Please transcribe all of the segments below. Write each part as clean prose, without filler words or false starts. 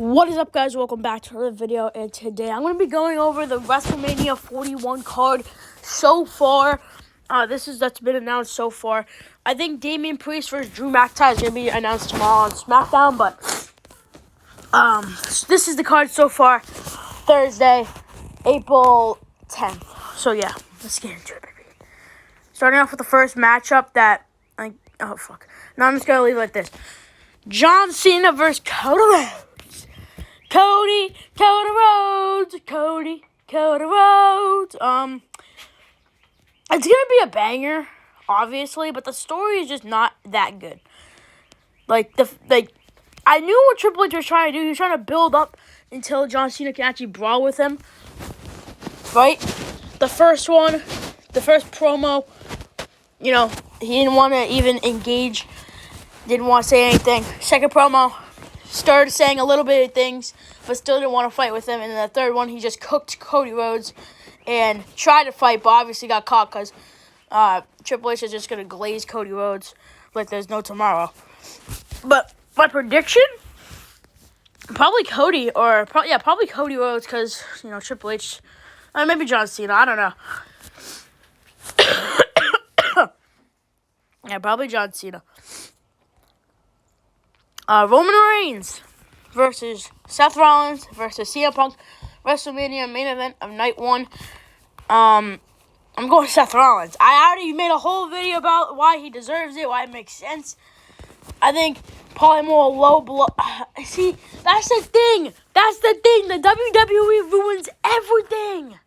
What is up, guys? Welcome back to another video, and today I'm going to be going over the WrestleMania 41 card so far. That's been announced so far. I think Damian Priest versus Drew McIntyre is going to be announced tomorrow on SmackDown, but this is the card so far, Thursday, April 10th. So yeah, let's get into it, baby. Starting off with the first matchup that, Now I'm just going to leave it like this. John Cena versus Cody Rhodes. Cody Rhodes. It's gonna be a banger, obviously, but the story is just not that good. I knew what Triple H was trying to do. He was trying to build up until John Cena can actually brawl with him. Right? The first promo, he didn't want to even engage. Didn't want to say anything. Second promo, started saying a little bit of things, but still didn't want to fight with him. And then the third one, he just cooked Cody Rhodes and tried to fight, but obviously got caught because Triple H is just going to glaze Cody Rhodes like there's no tomorrow. But my prediction, probably Cody Rhodes because, Triple H, maybe John Cena, I don't know. Yeah, probably John Cena. Roman Reigns versus Seth Rollins versus CM Punk, WrestleMania main event of night one. I'm going Seth Rollins. I already made a whole video about why he deserves it, why it makes sense. I think Paul Heyman will low blow. See, that's the thing. The WWE ruins everything.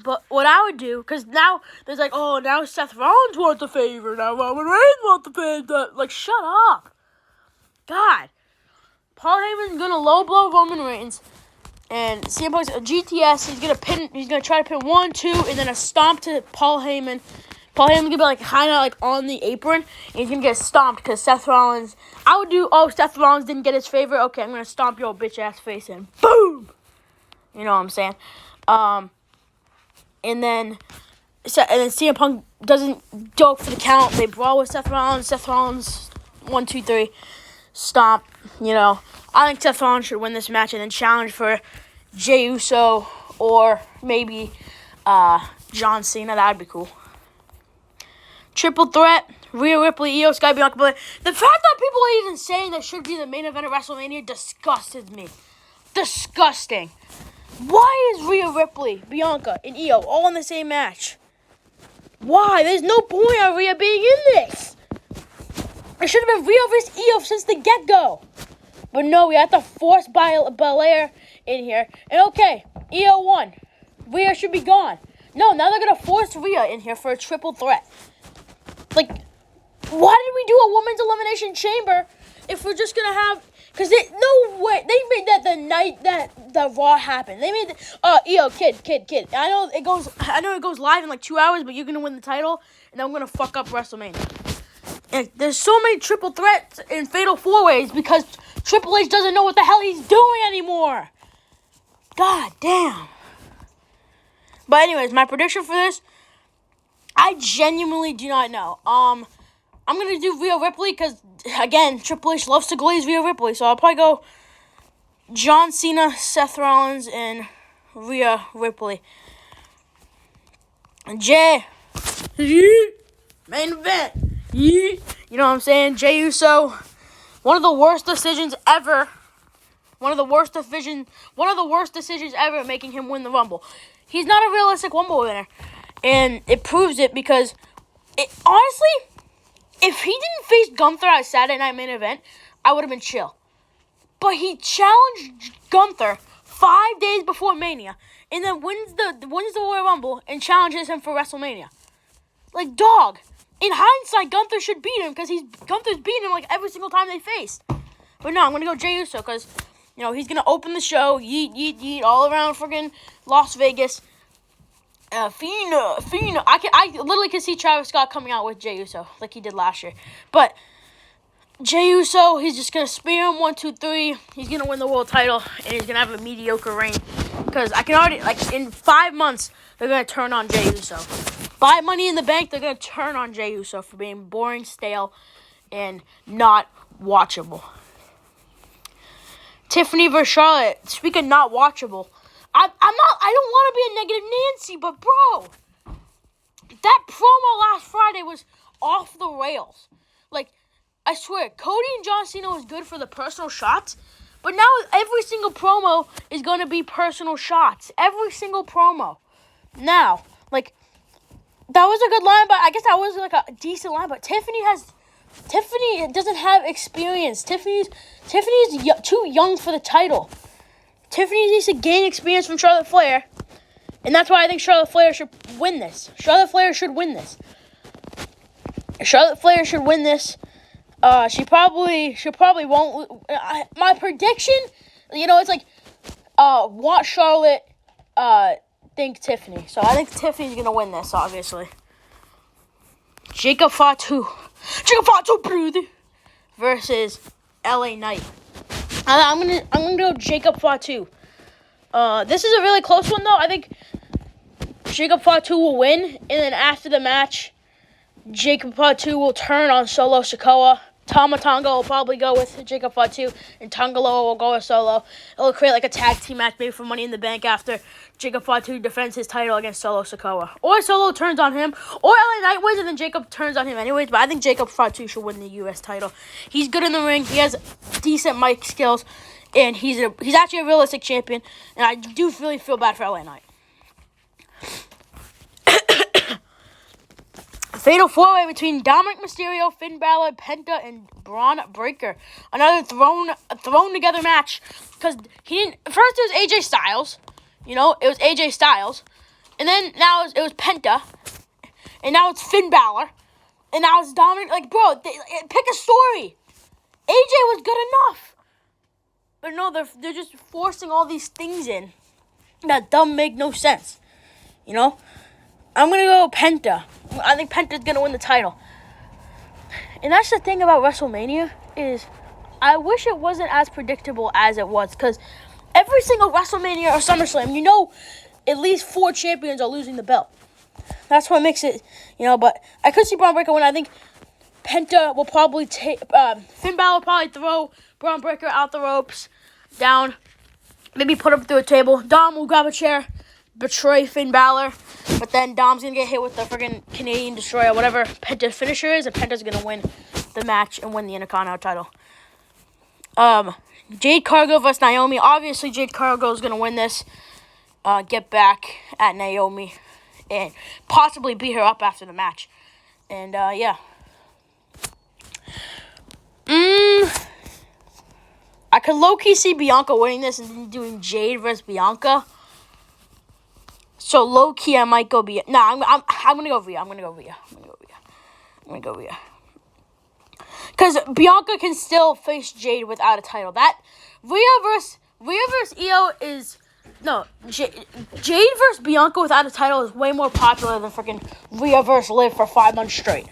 But what I would do, because now there's now Seth Rollins wants the favor, now Roman Reigns wants the favor. Shut up. God. Paul Heyman's going to low blow Roman Reigns. And CM Punk's a GTS. He's going to try to pin 1, 2, and then a stomp to Paul Heyman. Paul Heyman's going to be kind of on the apron. And he's going to get stomped because Seth Rollins. Seth Rollins didn't get his favor. Okay, I'm going to stomp your bitch ass face in. Boom. You know what I'm saying? And then CM Punk doesn't go for the count. They brawl with Seth Rollins. Seth Rollins, 1, 2, 3, stomp. I think Seth Rollins should win this match and then challenge for Jey Uso or maybe John Cena. That'd be cool. Triple threat, Rhea Ripley, Io Sky, Bianca Belair. The fact that people are even saying that should be the main event of WrestleMania disgusted me. Disgusting. Why is Rhea Ripley, Bianca, and Io all in the same match? Why? There's no point of Rhea being in this. It should have been Rhea versus Io since the get-go. But no, we have to force Belair in here. And okay, Io won. Rhea should be gone. No, now they're going to force Rhea in here for a triple threat. Why did we do a women's elimination chamber if we're just going to have... Because no way. They made that the night that the Raw happened. They made Io, kid. I know it goes live in 2 hours, but you're gonna win the title, and I'm gonna fuck up WrestleMania. And there's so many triple threats and fatal 4-ways because Triple H doesn't know what the hell he's doing anymore. God damn. But anyways, my prediction for this, I genuinely do not know. I'm going to do Rhea Ripley because, again, Triple H loves to glaze Rhea Ripley. So I'll probably go John Cena, Seth Rollins, and Rhea Ripley. And Jey. Main event. You know what I'm saying? Jey Uso. One of the worst decisions ever. One of the worst decisions ever making him win the Rumble. He's not a realistic Rumble winner. And it proves it because, honestly... If he didn't face Gunther at Saturday Night Main Event, I would have been chill. But he challenged Gunther 5 days before Mania, and then wins the Royal Rumble and challenges him for WrestleMania. Dog. In hindsight, Gunther should beat him because Gunther's beaten him every single time they faced. But no, I'm gonna go Jey Uso because he's gonna open the show, yeet all around freaking Las Vegas. Fiend. I literally can see Travis Scott coming out with Jey Uso like he did last year. But Jey Uso, he's just gonna spear him 1, 2, 3. He's gonna win the world title and he's gonna have a mediocre reign. Because I can already in 5 months they're gonna turn on Jey Uso. Buy Money in the Bank, they're gonna turn on Jey Uso for being boring, stale, and not watchable. Tiffany versus Charlotte. Speaking of not watchable, I don't want to be a negative Nancy, but bro, that promo last Friday was off the rails. Like, I swear, Cody and John Cena was good for the personal shots, but now every single promo is going to be personal shots. Every single promo. Now, like, that was a good line, but I guess that was like a decent line, but Tiffany doesn't have experience. Tiffany's too young for the title. Tiffany needs to gain experience from Charlotte Flair, and that's why I think Charlotte Flair should win this. Charlotte Flair should win this. She probably won't. My prediction, it's like, watch Charlotte, think Tiffany. So I think Tiffany's gonna win this, obviously. Jacob Fatu, brother, versus LA Knight. I'm gonna go Jacob Fatu. This is a really close one though. I think Jacob Fatu will win, and then after the match, Jacob Fatu will turn on Solo Sikoa. Tama Tonga will probably go with Jacob Fatu, and Tongaloa will go with Solo. It'll create like a tag team match, maybe for Money in the Bank after Jacob Fatu defends his title against Solo Sikoa. Or Solo turns on him, or LA Knight wins, and then Jacob turns on him anyways. But I think Jacob Fatu should win the U.S. title. He's good in the ring. He has decent mic skills, and he's actually a realistic champion. And I do really feel bad for LA Knight. Fatal 4-way between Dominic Mysterio, Finn Balor, Penta, and Braun Breaker. Another thrown together match. Because first it was AJ Styles. It was AJ Styles. And then now it was Penta. And now it's Finn Balor. And now it's Dominic. Like, bro, pick a story. AJ was good enough. But no, they're just forcing all these things in that don't make no sense. I'm going to go Penta. I think Penta's going to win the title. And that's the thing about WrestleMania is I wish it wasn't as predictable as it was. Because every single WrestleMania or SummerSlam, at least 4 champions are losing the belt. That's what makes it, But I could see Braun Breaker win. I think Penta will probably take... Finn Balor will probably throw Braun Breaker out the ropes, down, maybe put him through a table. Dom will grab a chair, betray Finn Balor, but then Dom's going to get hit with the friggin' Canadian Destroyer, whatever Penta's finisher is, and Penta's going to win the match and win the Intercontinental title. Jade Cargill versus Naomi. Obviously, Jade Cargill is going to win this, get back at Naomi, and possibly beat her up after the match. And, yeah. I could low-key see Bianca winning this and then doing Jade versus Bianca. So low-key, I might go Rhea. I'm gonna go Rhea. I'm gonna go Rhea. Because Bianca can still face Jade without a title. That Rhea versus Io is Jade versus Bianca without a title is way more popular than freaking Rhea versus Liv for 5 months straight.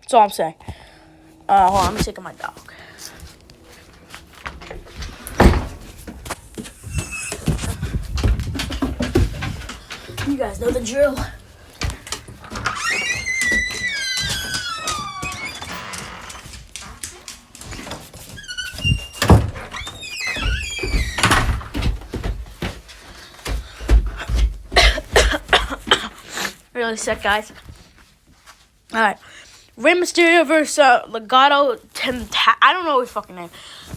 That's all I'm saying. Hold on, let me take my dog. You guys know the drill. Really sick, guys. Alright. Rey Mysterio versus Legado I don't know his fucking name.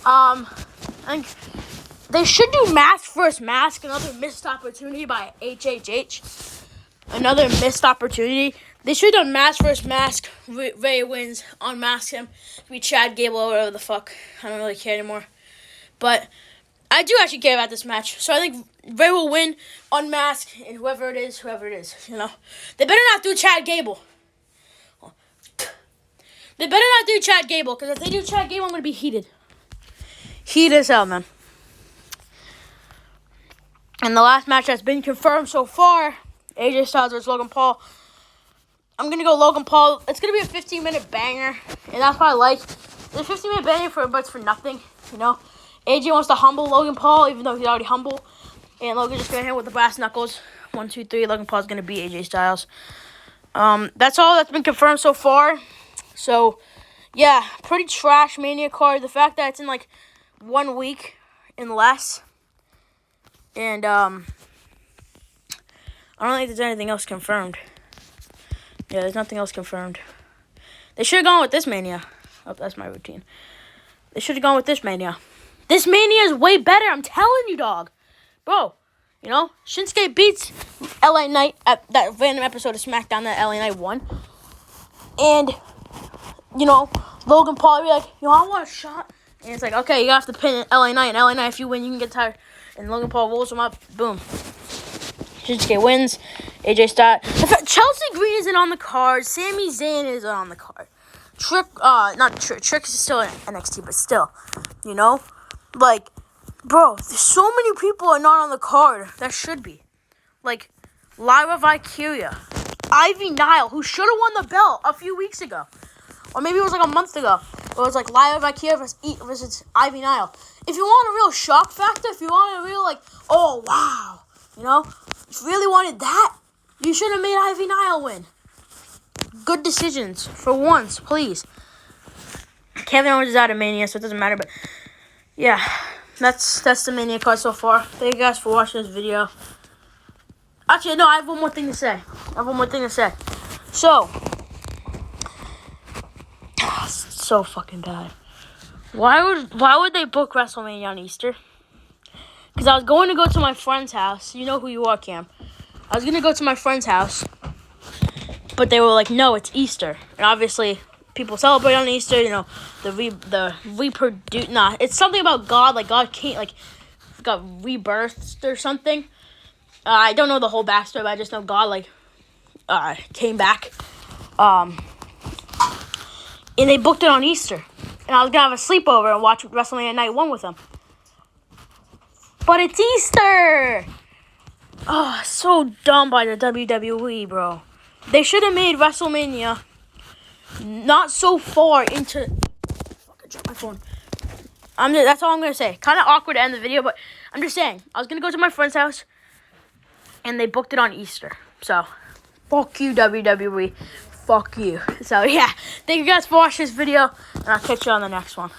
I think they should do mask versus mask. Another missed opportunity by HHH. Another missed opportunity. They should have done mask versus mask. Rey wins. Unmask him. Be Chad Gable or whatever the fuck. I don't really care anymore. But I do actually care about this match. So I think Rey will win. Unmask. And whoever it is. They better not do Chad Gable. They better not do Chad Gable. Because if they do Chad Gable, I'm going to be heated. Heated as hell, man. And the last match that's been confirmed so far, AJ Styles versus Logan Paul. I'm going to go Logan Paul. It's going to be a 15-minute banger. And that's what I like. It's a 15-minute banger but it's for nothing, AJ wants to humble Logan Paul, even though he's already humble. And Logan's just going to hit him with the brass knuckles. 1, 2, 3. Logan Paul's going to beat AJ Styles. That's all that's been confirmed so far. So, yeah, pretty trash Mania card. The fact that it's in, 1 week and less. And I don't think there's anything else confirmed. Yeah, there's nothing else confirmed. They should have gone with this Mania. Oh, that's my routine. They should have gone with this Mania. This Mania is way better. I'm telling you, dog. Bro, you know, Shinsuke beats LA Knight at that random episode of SmackDown that LA Knight won. And, you know, Logan Paul be like, yo, I want a shot. And it's like, okay, you have to pin LA Knight. And LA Knight, if you win, you can get tired. And Logan Paul rolls him up. Boom. Shinsuke wins. AJ Styles. Chelsea Green isn't on the card. Sami Zayn isn't on the card. Trick is still in NXT, but still, you know? Like, bro, there's so many people are not on the card that should be. Like, Lyra Valkyria, Ivy Nile, who should have won the belt a few weeks ago. Or maybe it was like a month ago. It was like Lyra Valkyria versus Ivy Nile. If you want a real shock factor, if you want a real, like, oh, wow, you know? If you really wanted that, you should have made Ivy Nile win. Good decisions for once, please. Kevin Owens is out of Mania, so it doesn't matter. But yeah, that's the Mania card so far. Thank you guys for watching this video. Actually, no, I have one more thing to say. So fucking bad. Why would they book WrestleMania on Easter? Because I was going to go to my friend's house. You know who you are, Cam. I was going to go to my friend's house. But they were like, no, it's Easter. And obviously, people celebrate on Easter, you know, it's something about God, like God can't, like, got rebirthed or something. I don't know the whole backstory, but I just know God, like, came back. And they booked it on Easter. And I was going to have a sleepover and watch WrestleMania Night 1 with them. But it's Easter! Oh, so dumb by the WWE, bro. They should have made WrestleMania not so far into... Fuck, I dropped my phone. That's all I'm going to say. Kind of awkward to end the video, but I'm just saying. I was going to go to my friend's house, and they booked it on Easter. So, fuck you, WWE. Fuck you. So, yeah. Thank you guys for watching this video, and I'll catch you on the next one.